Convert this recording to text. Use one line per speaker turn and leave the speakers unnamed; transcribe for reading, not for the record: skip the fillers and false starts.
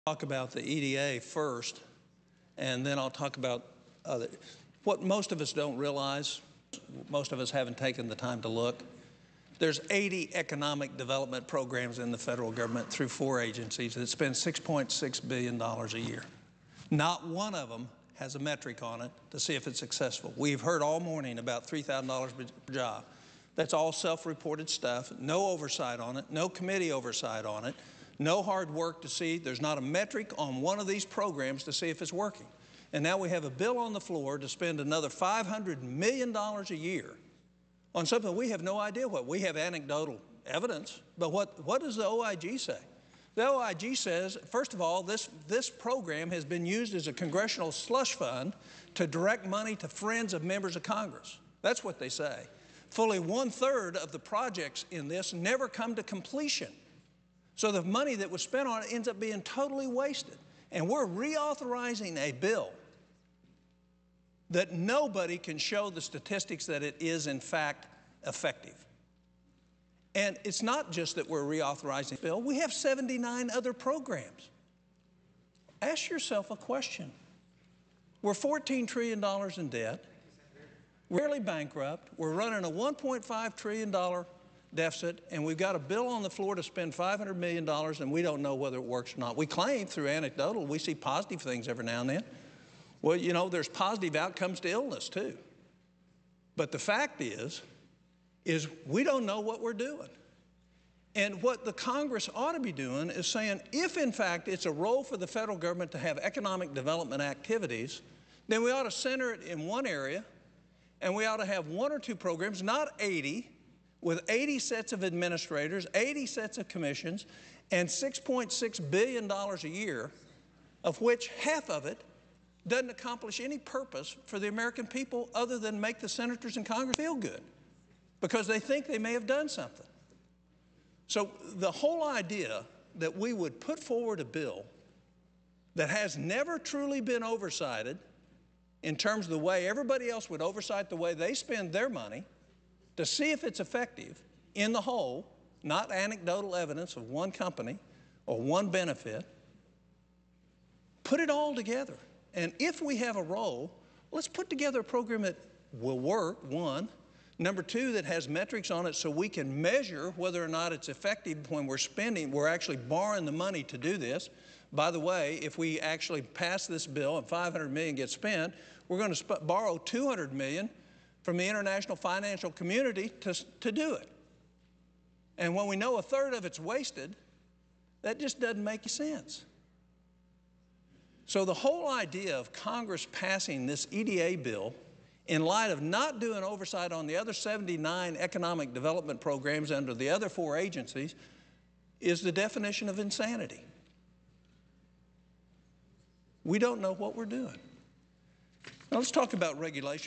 Talk about the EDA first, and then I'll talk about what most of us don't realize. Most of us haven't taken the time to look. There's 80 economic development programs in the federal government through 4 agencies that spend $6.6 billion a year. Not one of them has a metric on it to see if it's successful. We've heard all morning about $3,000 per job. That's all self-reported stuff, no oversight on it, no committee oversight on it, no hard work to see. There's not a metric on one of these programs to see if it's working. And now we have a bill on the floor to spend another $500 million a year on something we have no idea what. We have anecdotal evidence, but what does the OIG say? The OIG says, first of all, this program has been used as a congressional slush fund to direct money to friends of members of Congress. That's what they say. Fully 1/3 of the projects in this never come to completion. So the money that was spent on it ends up being totally wasted. And we're reauthorizing a bill that nobody can show the statistics that it is, in fact, effective. And it's not just that we're reauthorizing the bill. We have 79 other programs. Ask yourself a question. We're $14 trillion in debt. We're nearly bankrupt. We're running a $1.5 trillion deficit, and we've got a bill on the floor to spend $500 million, and we don't know whether it works or not. We claim through anecdotal, we see positive things every now and then. Well, you know, there's positive outcomes to illness, too. But the fact is we don't know what we're doing. And what the Congress ought to be doing is saying, if in fact it's a role for the federal government to have economic development activities, then we ought to center it in one area, and we ought to have 1 or 2 programs, not 80, with 80 sets of administrators, 80 sets of commissions, and $6.6 billion a year, of which half of it doesn't accomplish any purpose for the American people other than make the senators and Congress feel good because they think they may have done something. So the whole idea that we would put forward a bill that has never truly been oversighted in terms of the way everybody else would oversight the way they spend their money to see if it's effective in the whole, not anecdotal evidence of one company or one benefit, put it all together. And if we have a role, let's put together a program that will work, 1. Number 2, that has metrics on it so we can measure whether or not it's effective when we're spending. We're actually borrowing the money to do this. By the way, if we actually pass this bill and $500 million gets spent, we're going to borrow $200 million from the international financial community to do it. And when we know 1/3 of it's wasted, that just doesn't make sense. So the whole idea of Congress passing this EDA bill in light of not doing oversight on the other 79 economic development programs under the other 4 agencies is the definition of insanity. We don't know what we're doing. Now let's talk about regulation.